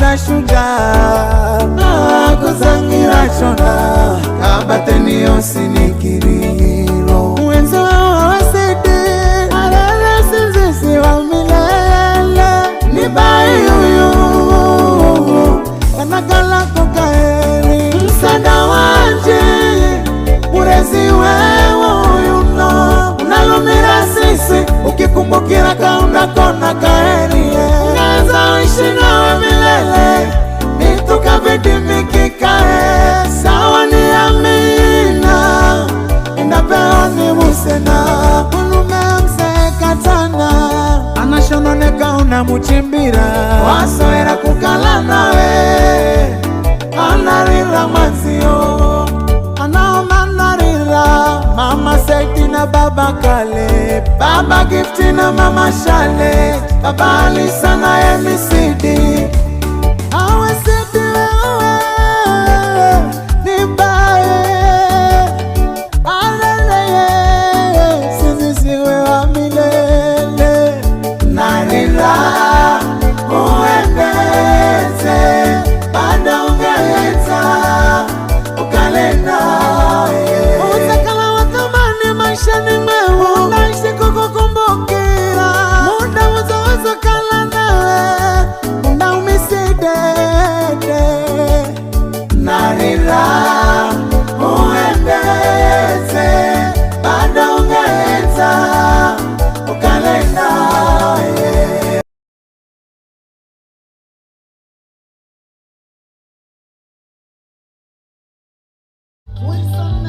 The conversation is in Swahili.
Mara shujaa kuzangira chona kabateni osinikirilo mwenzo wasidi alala sinzisi wa milele nibayuyu kanakala kukaeri msada wanje murezi wewo yuno unalumira sisi ukikumbukira kaunda kona kaeri ngaza uishi nawe milele nituka vidimikikae sawa ni amina indapewa ni musena ulume mse katana anashononeka unamuchimbira wasoera kukala nawe anarira mazio anaoma narira mama Seti na baba Kale baba Gifti na mama Shale baba Alisa na Emisidi awe Seti wewe nibaye alele sinisiwe wa milele narira uendeze bada ungeleta ukalenda utakala watamani maishani mwewe unaishi kukukumbukira muda uzozo kala nawe unaumisidede narira uendeze bada ungeleta ukalenda When some